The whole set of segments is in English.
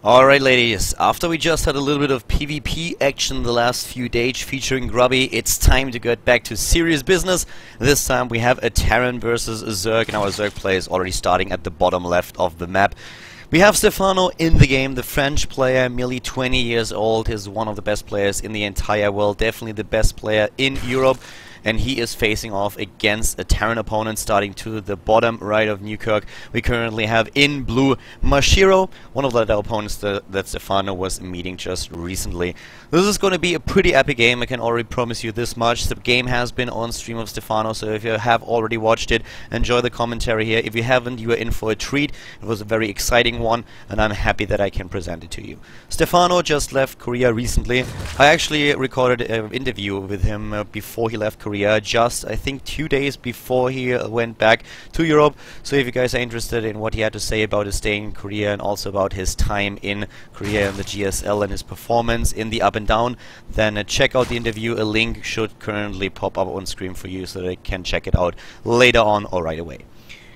Alright ladies, after we just had a little bit of PvP action the last few days featuring Grubby, it's time to get back to serious business. This time we have a Terran versus a Zerg, and our Zerg play is already starting at the bottom left of the map. We have Stephano in the game, the French player, merely 20 years old, is one of the best players in the entire world, definitely the best player in Europe. And he is facing off against a Terran opponent starting to the bottom right of Newkirk. We currently have in blue Mashiro, one of the opponents that Stephano was meeting just recently. This is going to be a pretty epic game, I can already promise you this much. The game has been on stream of Stephano, so if you have already watched it, enjoy the commentary here. If you haven't, you are in for a treat. It was a very exciting one, and I'm happy that I can present it to you. Stephano just left Korea recently. I actually recorded an interview with him before he left Korea, just I think 2 days before he went back to Europe. So if you guys are interested in what he had to say about his stay in Korea and also about his time in Korea and the GSL and his performance in the up and down, then check out the interview. A link should currently pop up on screen for you so that you can check it out later on or right away.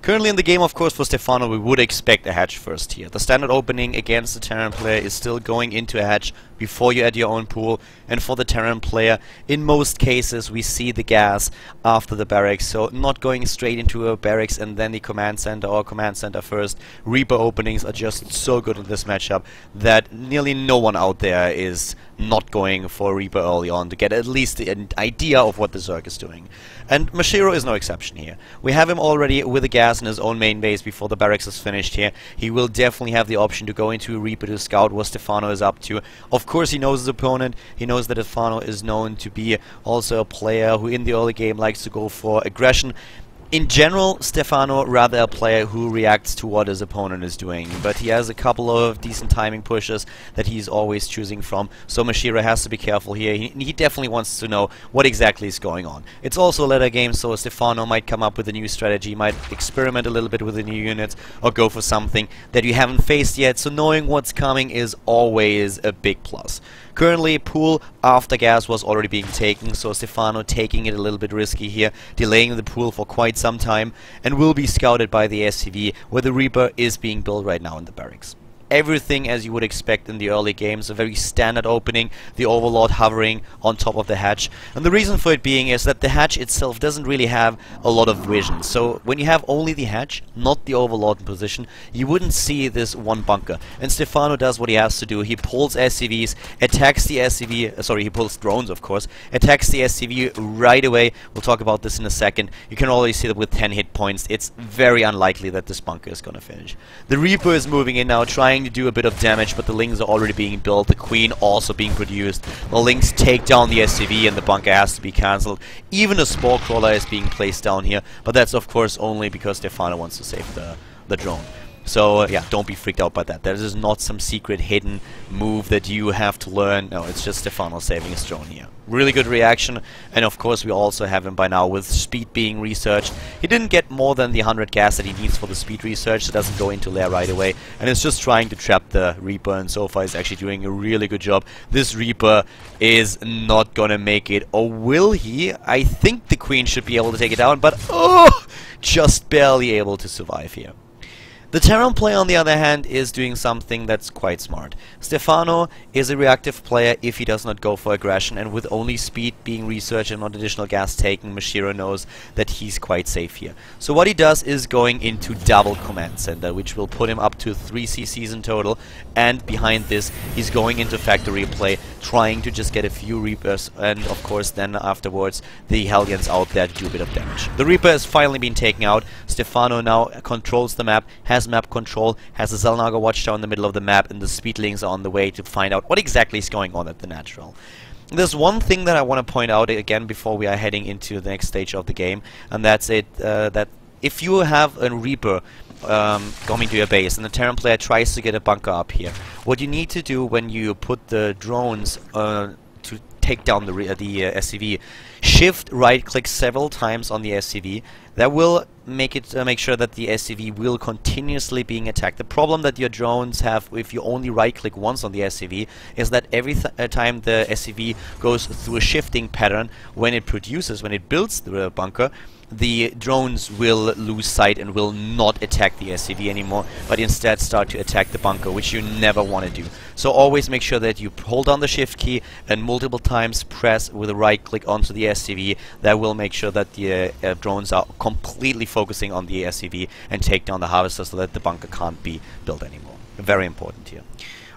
Currently in the game, of course, for Stephano, we would expect a hatch first here. The standard opening against the Terran player is still going into a hatch before you add your own pool, and for the Terran player, in most cases, we see the gas after the barracks, so not going straight into a barracks and then the command center or command center first. Reaper openings are just so good in this matchup that nearly no one out there is not going for Reaper early on to get at least an idea of what the Zerg is doing. And Mashiro is no exception here. We have him already with a gas in his own main base before the barracks is finished here. He will definitely have the option to go into a Reaper to scout what Stephano is up to. Of course, he knows his opponent. He knows that Stephano is known to be also a player who in the early game likes to go for aggression. In general, Stephano rather a player who reacts to what his opponent is doing, but he has a couple of decent timing pushes that he's always choosing from, so Mashiro has to be careful here. He definitely wants to know what exactly is going on. It's also a later game, so Stephano might come up with a new strategy, might experiment a little bit with the new units, or go for something that you haven't faced yet, so knowing what's coming is always a big plus. Currently, pool after gas was already being taken, so Stephano taking it a little bit risky here, delaying the pool for quite some time, and will be scouted by the SCV, where the Reaper is being built right now in the barracks. Everything as you would expect in the early games, a very standard opening, the Overlord hovering on top of the hatch. And the reason for it being is that the hatch itself doesn't really have a lot of vision. So when you have only the hatch, not the Overlord in position, you wouldn't see this one bunker. And Stephano does what he has to do. He pulls SCVs, attacks the SCV, sorry, he pulls drones of course, attacks the SCV right away. We'll talk about this in a second. You can already see that with 10 hit points, it's very unlikely that this bunker is going to finish. The Reaper is moving in now, trying to do a bit of damage, but the Lings are already being built, the Queen also being produced. The Lings take down the SCV and the bunker has to be cancelled. Even a Spore Crawler is being placed down here, but that's of course only because Stephano wants to save the drone. So yeah, don't be freaked out by that. There is not some secret hidden move that you have to learn. No, it's just Stephano saving his drone here. Really good reaction, and of course we also have him by now with speed being researched. He didn't get more than the 100 gas that he needs for the speed research, so doesn't go into lair right away, and it's just trying to trap the Reaper, and so far he's actually doing a really good job. This Reaper is not gonna make it, or will he? I think the Queen should be able to take it down, but oh, just barely able to survive here. The Terran player, on the other hand, is doing something that's quite smart. Stephano is a reactive player if he does not go for aggression, and with only speed being researched and not additional gas taken, Mashiro knows that he's quite safe here. So what he does is going into double command center, which will put him up to 3 CCs in total, and behind this he's going into factory play, trying to just get a few Reapers, and of course then afterwards the Hellions out there to do a bit of damage. The Reaper has finally been taken out. Stephano now controls the map, has map control, has a Xel'Naga watchtower in the middle of the map, and the Speedlings are on the way to find out what exactly is going on at the natural. There's one thing that I want to point out again before we are heading into the next stage of the game, and that's it, that if you have a Reaper coming to your base and the Terran player tries to get a bunker up here, what you need to do when you put the drones to take down the SCV, shift right click several times on the SCV. That will make sure that the SCV will continuously being attacked. The problem that your drones have if you only right click once on the SCV is that every time the SCV goes through a shifting pattern when it builds the bunker, the drones will lose sight and will not attack the SCV anymore, but instead start to attack the bunker, which you never want to do. So always make sure that you hold down the shift key and multiple times press with a right click onto the SCV. That will make sure that the drones are completely focusing on the SCV and take down the harvester so that the bunker can't be built anymore. Very important here.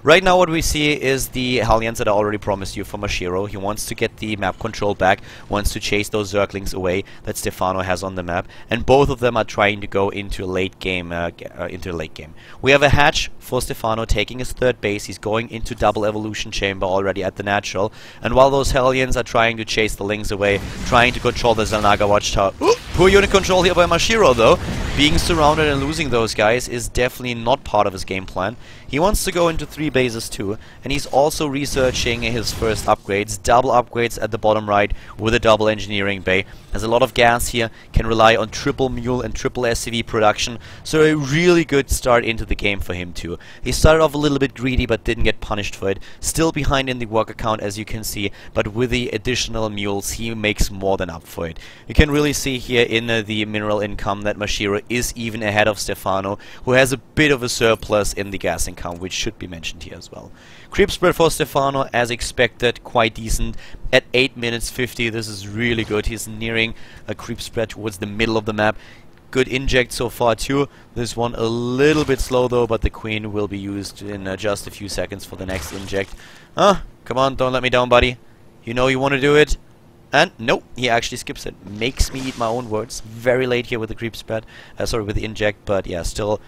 Right now what we see is the Hellions that I already promised you for Mashiro. He wants to get the map control back, wants to chase those Zerglings away that Stephano has on the map, and both of them are trying to go into a late game. We have a hatch for Stephano taking his third base. He's going into double evolution chamber already at the natural, and while those Hellions are trying to chase the Lings away, trying to control the Zalnaga watchtower. Poor unit control here by Mashiro though. Being surrounded and losing those guys is definitely not part of his game plan. He wants to go into 3 bases too, and he's also researching his first upgrades, double upgrades at the bottom right with a double engineering bay. Has a lot of gas here, can rely on triple mule and triple SCV production, so a really good start into the game for him too. He started off a little bit greedy but didn't get punished for it. Still behind in the worker count as you can see, but with the additional mules he makes more than up for it. You can really see here in the mineral income that Mashiro is even ahead of Stephano, who has a bit of a surplus in the gas income, which should be mentioned here as well. Creep spread for Stephano, as expected, quite decent. At 8 minutes 50, this is really good. He's nearing a creep spread towards the middle of the map. Good inject so far too. This one a little bit slow though, but the queen will be used in just a few seconds for the next inject. Come on, don't let me down, buddy. You know you want to do it. And nope, he actually skips it. Makes me eat my own words. Very late here with the creep spread. Sorry, with the inject, but yeah, still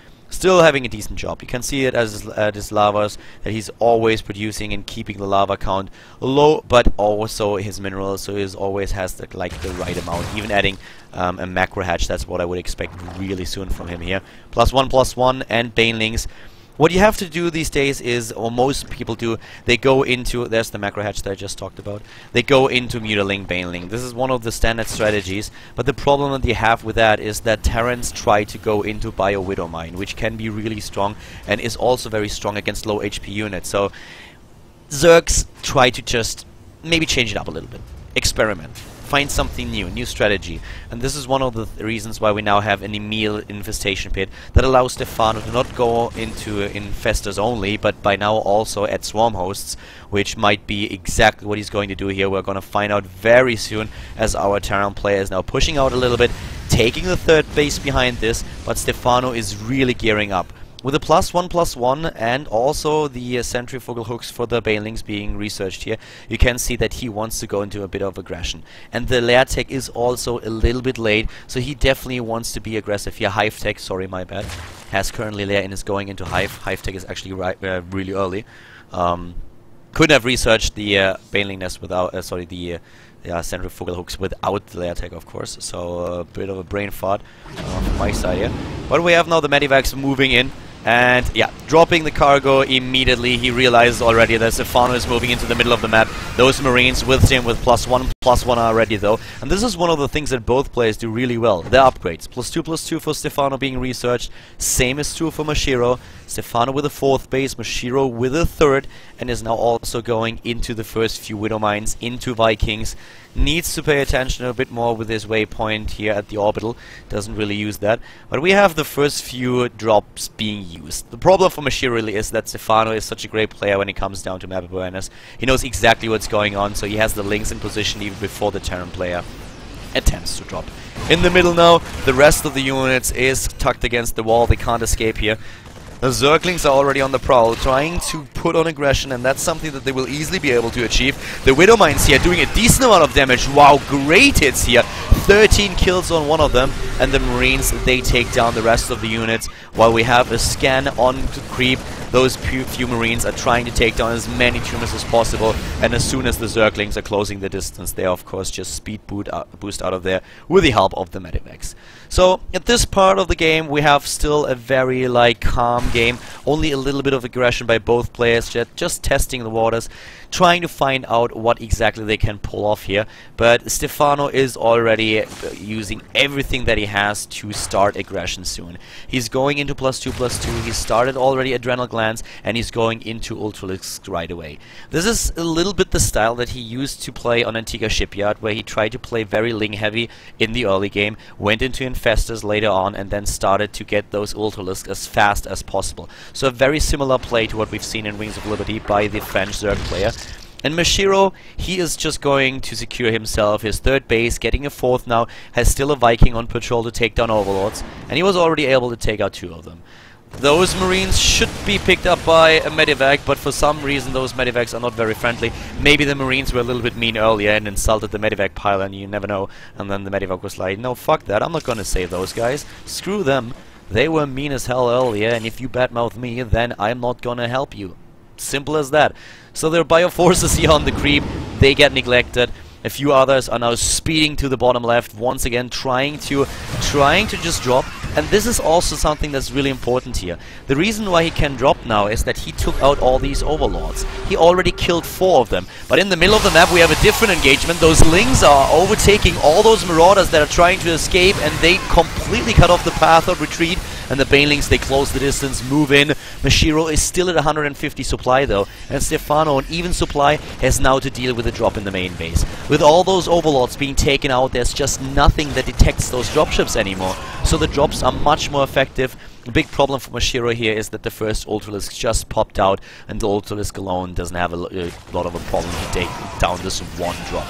having a decent job. You can see it as his lavas, that he's always producing and keeping the lava count low, but also his minerals, so he always has the right amount. Even adding a macro hatch, that's what I would expect really soon from him here. +1/+1 and banelings. What you have to do these days is, or most people do, they go into, there's the macro hatch that I just talked about, they go into mutiling baneling. This is one of the standard strategies, but the problem that you have with that is that Terrans try to go into Bio Widow Mine, which can be really strong and is also very strong against low HP units. So Zergs try to just maybe change it up a little bit, experiment. Find something new strategy. And this is one of the reasons why we now have an Emil infestation pit that allows Stephano to not go into infestors only, but by now also at swarm hosts, which might be exactly what he's going to do here. We're going to find out very soon as our Terran player is now pushing out a little bit, taking the third base behind this, but Stephano is really gearing up. With a +1/+1 and also the centrifugal hooks for the banelings being researched here, you can see that he wants to go into a bit of aggression. And the lair tech is also a little bit late, so he definitely wants to be aggressive here. Hive tech, sorry, my bad, has currently lair and is going into hive. Hive tech is actually really early. Couldn't have researched the baneling nest without, the centrifugal hooks without the lair tech, of course. So a bit of a brain fart from my side here. But we have now the medivacs moving in. And yeah, dropping the cargo immediately. He realizes already that Stephano is moving into the middle of the map. Those Marines with him with +1/+1 already though. And this is one of the things that both players do really well. The upgrades. +2/+2 for Stephano being researched. Same is true for Mashiro. Stephano with a 4th base, Mashiro with a 3rd, and is now also going into the first few Widow Mines, into Vikings. Needs to pay attention a bit more with his waypoint here at the orbital. Doesn't really use that. But we have the first few drops being used. The problem for Mashiro really is that Stephano is such a great player when it comes down to map awareness. He knows exactly what's going on, so he has the links in position even before the Terran player attempts to drop. In the middle now, the rest of the units is tucked against the wall. They can't escape here. The Zerglings are already on the prowl, trying to put on aggression, and that's something that they will easily be able to achieve. The Widow Mines here doing a decent amount of damage. Wow, great hits here. 13 kills on one of them, and the Marines, they take down the rest of the units, while we have a scan on to creep. Those few Marines are trying to take down as many tumors as possible, and as soon as the Zerglings are closing the distance, they of course just speed boost out of there with the help of the medivacs. So at this part of the game we have still a very calm game, only a little bit of aggression by both players, just testing the waters, trying to find out what exactly they can pull off here. But Stephano is already using everything that he has to start aggression soon. He's going into +2/+2, he started already Adrenal Gland lands, and he's going into Ultralisk right away. This is a little bit the style that he used to play on Antigua Shipyard, where he tried to play very Ling heavy in the early game, went into Infestors later on, and then started to get those Ultralisks as fast as possible. So a very similar play to what we've seen in Wings of Liberty by the French Zerg player. And Mashiro, he is just going to secure himself his third base, getting a fourth now, has still a Viking on patrol to take down Overlords, and he was already able to take out 2 of them. Those Marines should be picked up by a Medivac, but for some reason those Medivacs are not very friendly. Maybe the Marines were a little bit mean earlier and insulted the Medivac pile, and you never know. And then the Medivac was like, no, fuck that, I'm not gonna save those guys. Screw them. They were mean as hell earlier, and if you badmouth me, then I'm not gonna help you. Simple as that. So their bioforces here on the creep, they get neglected. A few others are now speeding to the bottom left, once again trying to just drop. And this is also something that's really important here. The reason why he can drop now is that he took out all these Overlords. He already killed 4 of them. But in the middle of the map we have a different engagement. Those Lings are overtaking all those Marauders that are trying to escape, and they completely cut off the path of retreat. And the Banelings, they close the distance, move in. Mashiro is still at 150 supply though, and Stephano, an even supply, has now to deal with a drop in the main base. With all those Overlords being taken out, there's just nothing that detects those dropships anymore. So the drops are much more effective. The big problem for Mashiro here is that the first Ultralisk just popped out, and the Ultralisk alone doesn't have a lot of a problem to take down this one drop.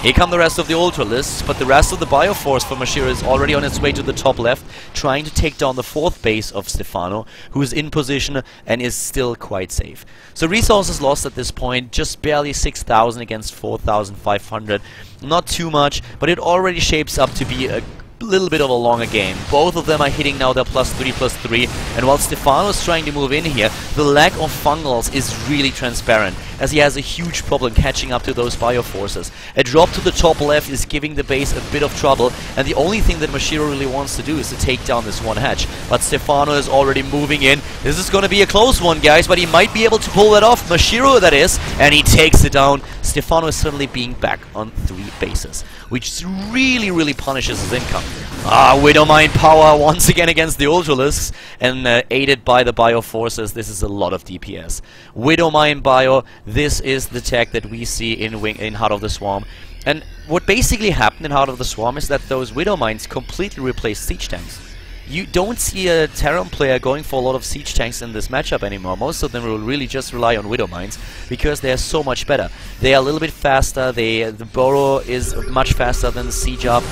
Here come the rest of the Ultralisks, but the rest of the Bioforce for Mashiro is already on its way to the top left, trying to take down the 4th base of Stephano, who is in position and is still quite safe. So resources lost at this point, just barely 6,000 against 4,500. Not too much, but it already shapes up to be a little bit of a longer game. Both of them are hitting now their +3/+3, and while Stephano is trying to move in here, the lack of fungals is really transparent, as he has a huge problem catching up to those bioforces. A drop to the top left is giving the base a bit of trouble, and the only thing that Mashiro really wants to do is to take down this one hatch. But Stephano is already moving in. This is going to be a close one, guys, but he might be able to pull that off. Mashiro, that is, and he takes it down. Stephano is suddenly being back on 3 bases, which really punishes his income. Widowmine power once again against the Ultralisks, and aided by the Bioforces, this is a lot of DPS. Widowmine Bio, this is the tech that we see in Heart of the Swarm. And what basically happened in Heart of the Swarm is that those Widowmines completely replaced siege tanks. You don't see a Terran player going for a lot of siege tanks in this matchup anymore. Most of them will really just rely on Widowmines because they are so much better. They are a little bit faster, the burrow is much faster than the siege up,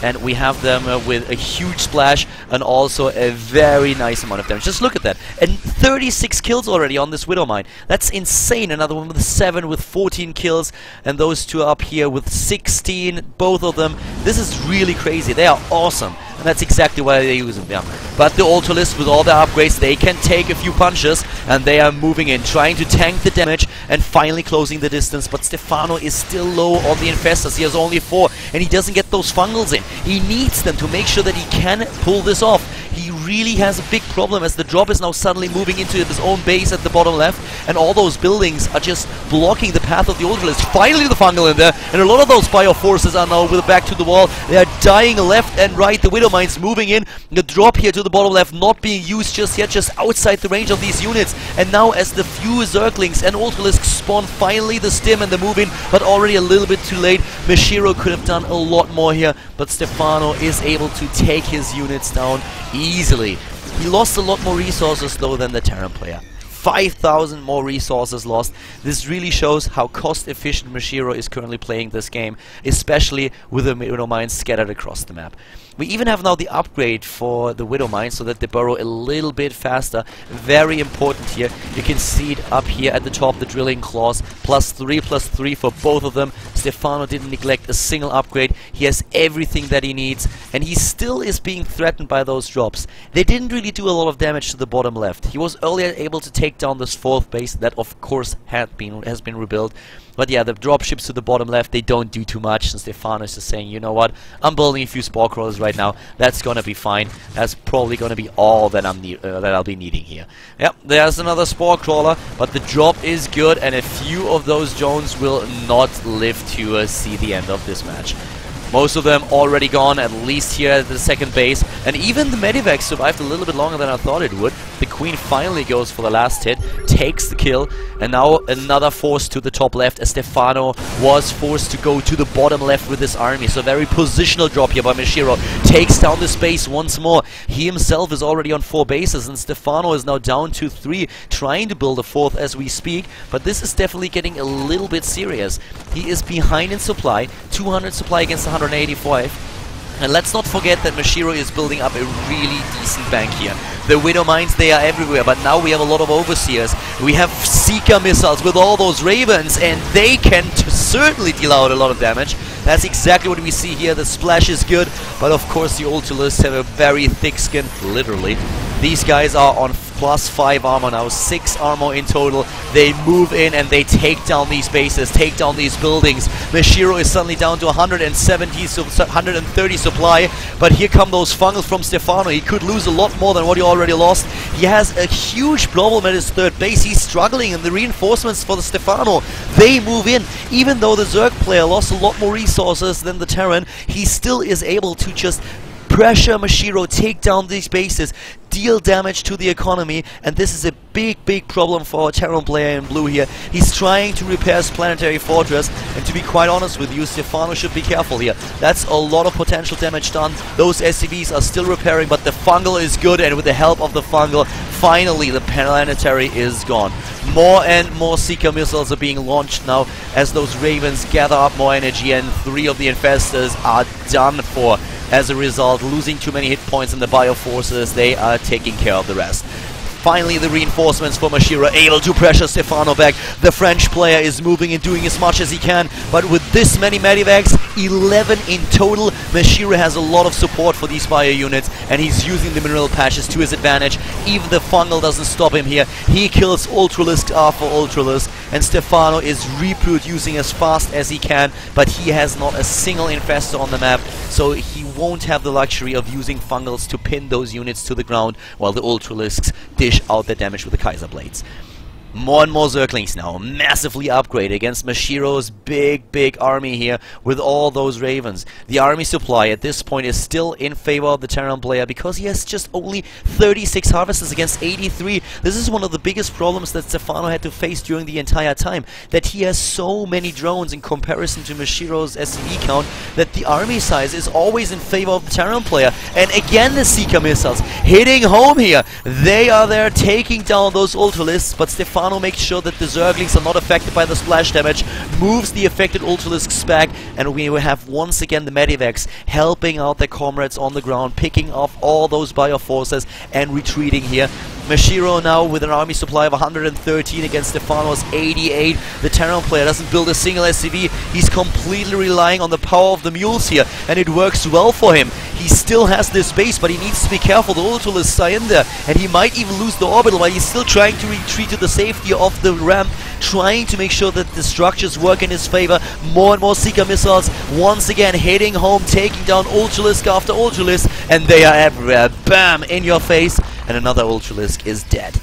and we have them with a huge splash and also a very nice amount of damage. Just look at that, and 36 kills already on this Widowmine. That's insane. Another one with 7 with 14 kills, and those 2 up here with 16, both of them. This is really crazy. They are awesome. And that's exactly why they use them, yeah. But the Ultralisk, with all their upgrades, they can take a few punches, and they are moving in, trying to tank the damage, and finally closing the distance. But Stephano is still low on the Infestors. He has only 4, and he doesn't get those fungals in. He needs them to make sure that he can pull this off. He really has a big problem, as the drop is now suddenly moving into his own base at the bottom left, and all those buildings are just blocking the path of the Ultralisk. Finally the fungal in there, and a lot of those Bioforces are now with back to the wall. They are dying left and right. The Widowmines moving in. The drop here to the bottom left not being used just yet, just outside the range of these units. And now as the few Zerglings and Ultralisks spawn, finally the stim and the move in, but already a little bit too late. Mashiro could have done a lot more here, but Stephano is able to take his units down easily. He lost a lot more resources though than the Terran player. 5,000 more resources lost. This really shows how cost efficient Mashiro is currently playing this game, especially with the Widowmines scattered across the map. We even have now the upgrade for the Widowmine so that they burrow a little bit faster. Very important here. You can see it up here at the top, the drilling claws. +3/+3 for both of them. Stephano didn't neglect a single upgrade. He has everything that he needs, and he still is being threatened by those drops. They didn't really do a lot of damage to the bottom left. He was earlier able to take down this 4th base that of course has been rebuilt. But yeah, the dropships to the bottom left, they don't do too much, and Stephano is just saying, you know what, I'm building a few spore crawlers right now, that's gonna be fine. That's probably gonna be all that I'll be needing here. Yep, there's another spore crawler, but the drop is good, and a few of those drones will not live to see the end of this match. Most of them already gone, at least here at the second base. And even the Medivac survived a little bit longer than I thought it would. The Queen finally goes for the last hit, takes the kill, and now another force to the top left as Stephano was forced to go to the bottom left with his army. So very positional drop here by Mashiro. Takes down the space once more. He himself is already on 4 bases, and Stephano is now down to 3, trying to build a 4th as we speak. But this is definitely getting a little bit serious. He is behind in supply, 200 supply against 185. And let's not forget that Mashiro is building up a really decent bank here. The Widow Mines, they are everywhere, but now we have a lot of Overseers. We have Seeker missiles with all those Ravens, and they can certainly deal out a lot of damage. That's exactly what we see here. The splash is good, but of course the Ultralists have a very thick skin, literally. These guys are on +5 armor now, 6 armor in total. They move in and they take down these bases, take down these buildings. Mashiro is suddenly down to 130 supply, but here come those fungals from Stephano. He could lose a lot more than what he already lost. He has a huge problem at his 3rd base. He's struggling, and the reinforcements for the Stephano, they move in. Even though the Zerg player lost a lot more resources than the Terran, he still is able to just pressure Mashiro, take down these bases, deal damage to the economy, and this is a big problem for our Terran player in blue here. He's trying to repair his planetary fortress, and to be quite honest with you, Stephano should be careful here. That's a lot of potential damage done. Those SCVs are still repairing, but the fungal is good, and with the help of the fungal, finally the planetary is gone. More and more Seeker missiles are being launched now as those Ravens gather up more energy, and 3 of the infestors are done for. As a result, losing too many hit points in the bioforces, they are taking care of the rest. Finally, the reinforcements for Mashiro able to pressure Stephano back. The French player is moving and doing as much as he can, but with this many Medivacs, 11 in total, Mashiro has a lot of support for these bio units, and he's using the mineral patches to his advantage. Even the fungal doesn't stop him here. He kills Ultralisk after Ultralisk, and Stephano is reproducing as fast as he can, but he has not a single infestor on the map, so he won't have the luxury of using fungals to pin those units to the ground, while the Ultralisks dish out their damage with the Kaiser Blades. More and more Zerglings now, massively upgraded against Mashiro's big army here with all those Ravens. The army supply at this point is still in favor of the Terran player because he has just only 36 harvesters against 83. This is one of the biggest problems that Stephano had to face during the entire time, that he has so many drones in comparison to Mashiro's SCV count that the army size is always in favor of the Terran player. And again the Seeker missiles hitting home here. They are there taking down those Ultralisks, but Stephano makes sure that the Zerglings are not affected by the splash damage, moves the affected Ultralisks back, and we will have once again the Medivacs helping out their comrades on the ground, picking off all those bioforces and retreating here. Mashiro now with an army supply of 113 against Stephano's 88. The Terran player doesn't build a single SCV. He's completely relying on the power of the mules here, and it works well for him. He still has this base, but he needs to be careful. The Ultralisks are in there, and he might even lose the orbital, while he's still trying to retreat to the safety of the ramp, trying to make sure that the structures work in his favor. More and more Seeker missiles once again hitting home, taking down Ultralisk after Ultralisk, and they are everywhere. Bam! In your face. And another Ultralisk is dead.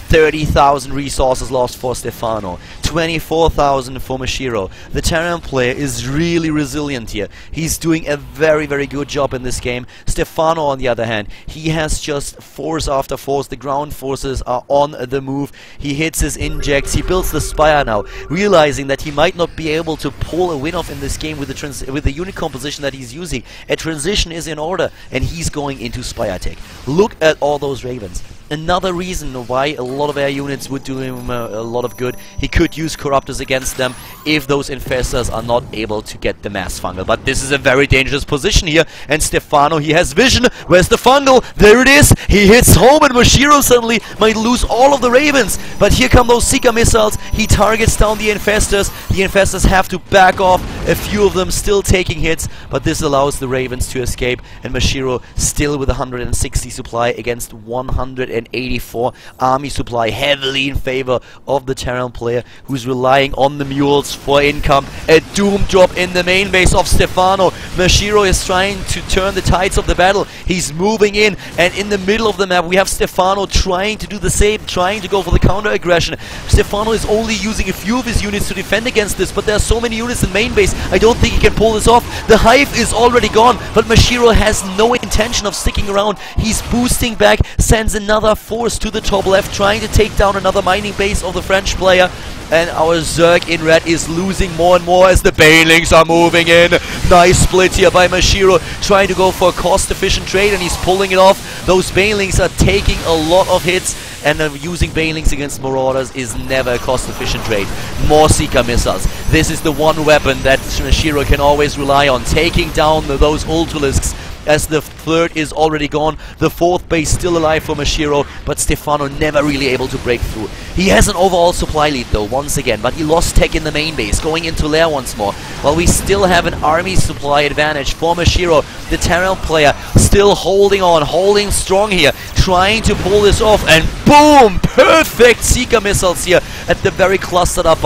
30,000 resources lost for Stephano, 24,000 for Mashiro. The Terran player is really resilient here. He's doing a very good job in this game. Stephano, on the other hand, he has just force after force. The ground forces are on the move. He hits his injects. He builds the Spire now, realizing that he might not be able to pull a win off in this game with the unit composition that he's using. A transition is in order, and he's going into Spire tech. Look at all those Ravens. Another reason why a lot of air units would do him a lot of good. He could use Corruptors against them if those infestors are not able to get the mass fungal. But this is a very dangerous position here, and Stephano, he has vision. Where's the fungal? There it is! He hits home, and Mashiro suddenly might lose all of the Ravens. But here come those Seeker missiles. He targets down the infestors. The infestors have to back off. A few of them still taking hits, but this allows the Ravens to escape, and Mashiro still with 160 supply against 184 army supply, heavily in favor of the Terran player, who's relying on the mules for income. A doom drop in the main base of Stephano. Mashiro is trying to turn the tides of the battle. He's moving in, and in the middle of the map we have Stephano trying to do the same, trying to go for the counter aggression. Stephano is only using a few of his units to defend against this, but there are so many units in main base. I don't think he can pull this off. The hive is already gone, but Mashiro has no intention of sticking around. He's boosting back, sends another force to the top left, trying to take down another mining base of the French player. And our Zerg in red is losing more and more as the Banelings are moving in. Nice split here by Mashiro, trying to go for a cost-efficient trade, and he's pulling it off. Those Banelings are taking a lot of hits, and using Banelings against Marauders is never a cost-efficient trade. More Seeker missiles. This is the one weapon that Mashiro can always rely on, taking down those Ultralisks. As the third is already gone, the fourth base still alive for Mashiro, but Stephano never really able to break through. He has an overall supply lead though, once again, but he lost tech in the main base, going into lair once more. While we still have an army supply advantage for Mashiro, the Terran player still holding on, holding strong here, trying to pull this off, and boom! Perfect Seeker missiles here at the very clustered up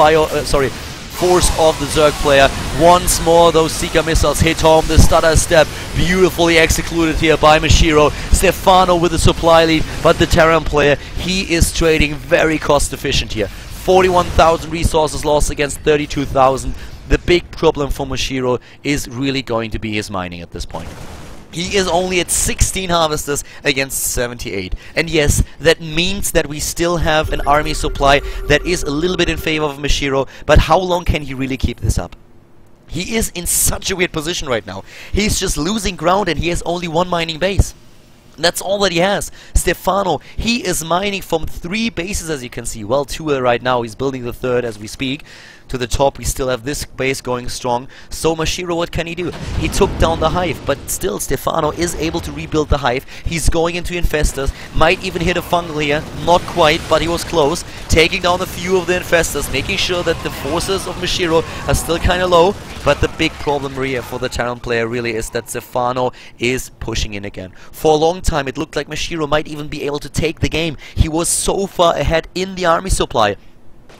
force of the Zerg player. Once more, those Seeker missiles hit home. The stutter step beautifully executed here by Mashiro. Stephano with the supply lead, but the Terran player, he is trading very cost efficient here. 41,000 resources lost against 32,000. The big problem for Mashiro is really going to be his mining at this point. He is only at 16 harvesters against 78. And yes, that means that we still have an army supply that is a little bit in favor of Mashiro, but how long can he really keep this up? He is in such a weird position right now. He's just losing ground and he has only one mining base. That's all that he has. Stephano, he is mining from 3 bases, as you can see. Well, 2 right now. He's building the 3rd as we speak. To the top, we still have this base going strong. So Mashiro, what can he do? He took down the hive, but still Stephano is able to rebuild the hive. He's going into infestors. Might even hit a fungal here. Not quite, but he was close. Taking down a few of the infestors, making sure that the forces of Mashiro are still kind of low. But the big problem here for the Terran player really is that Stephano is pushing in again. For a long time, it looked like Mashiro might even be able to take the game. He was so far ahead in the army supply.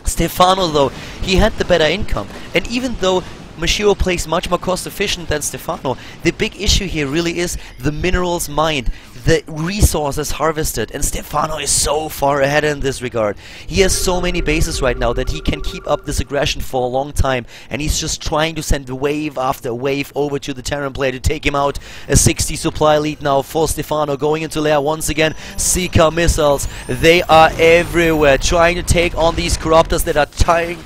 Stephano, though, he had the better income. And even though Mashiro plays much more cost efficient than Stephano, the big issue here really is the minerals mined, the resources harvested, and Stephano is so far ahead in this regard. He has so many bases right now that he can keep up this aggression for a long time, and he's just trying to send wave after wave over to the Terran player to take him out. A 60 supply lead now for Stephano, going into lair once again. Seeker missiles, they are everywhere, trying to take on these corruptors that are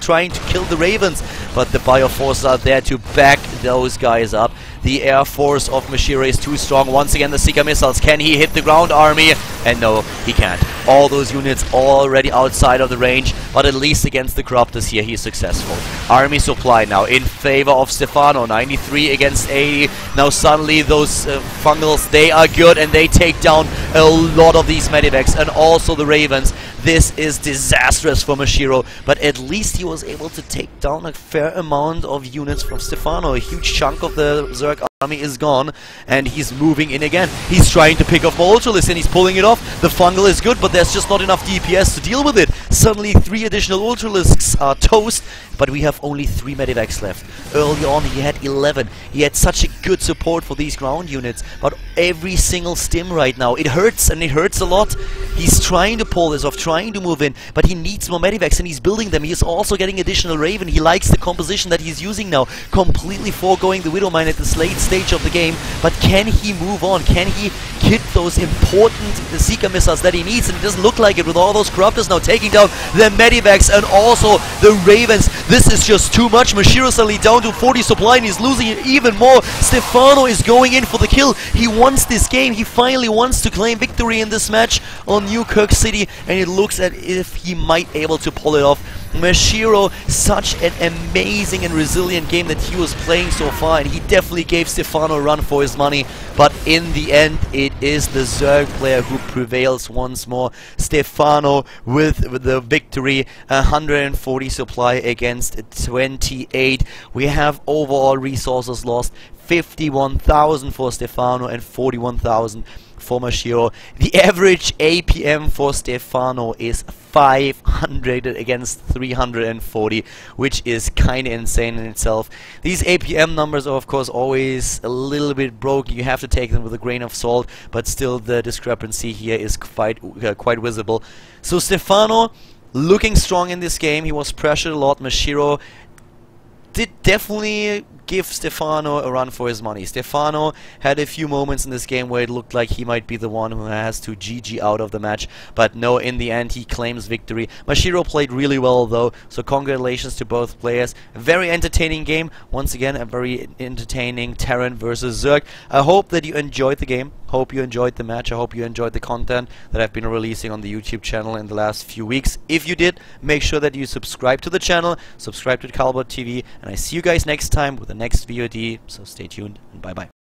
trying to kill the Ravens, but the Bioforces are there to back those guys up. The air force of Mashiro is too strong. Once again, the Seeker missiles. Can he hit the ground army? And no, he can't. All those units already outside of the range, but at least against the Corruptors here, he's successful. Army supply now in favor of Stephano. 93 against 80. Now suddenly those fungals, they are good, and they take down a lot of these medivacs and also the Ravens. This is disastrous for Mashiro, but at least he was able to take down a fair amount of units from Stephano. A huge chunk of the Zerg army is gone, and he's moving in again. He's trying to pick off more Ultralisks, and he's pulling it off. The fungal is good, but there's just not enough DPS to deal with it. Suddenly 3 additional Ultralisks are toast, but we have only 3 medivacs left. Early on he had 11. He had such a good support for these ground units, but every single stim right now, it hurts, and it hurts a lot. He's trying to pull this off, trying to move in, but he needs more medivacs, and he's building them. He's also getting additional Raven. He likes the composition that he's using now, completely foregoing the Widowmine at this late stage of the game. But can he move on? Can he hit those important Seeker missiles that he needs? And it doesn't look like it with all those Corruptors now taking down the medivacs and also the Ravens. This is just too much. Mashiro suddenly down to 40 supply, and he's losing it even more. Stephano is going in for the kill. He wants this game. He finally wants to claim victory in this match on Newkirk City, and it looks as if he might be able to pull it off. Mashiro, such an amazing and resilient game that he was playing so far, and he definitely gave Stephano a run for his money. But in the end, it is the Zerg player who prevails once more. Stephano with the victory, 140 supply against 28. We have overall resources lost, 51,000 for Stephano and 41,000 for Mashiro. The average APM for Stephano is 500 against 340, which is kind of insane in itself. These APM numbers are of course always a little bit broken. You have to take them with a grain of salt, but still the discrepancy here is quite visible. So Stephano looking strong in this game. He was pressured a lot. Mashiro did definitely give Stephano a run for his money. Stephano had a few moments in this game where it looked like he might be the one who has to GG out of the match, but no, in the end he claims victory. Mashiro played really well though, so congratulations to both players. A very entertaining game. Once again, a very entertaining Terran versus Zerg. I hope that you enjoyed the game. Hope you enjoyed the match. I hope you enjoyed the content that I've been releasing on the YouTube channel in the last few weeks. If you did, make sure that you subscribe to the channel, subscribe to Khaldor TV, and I see you guys next time with the next VOD, so stay tuned and bye bye.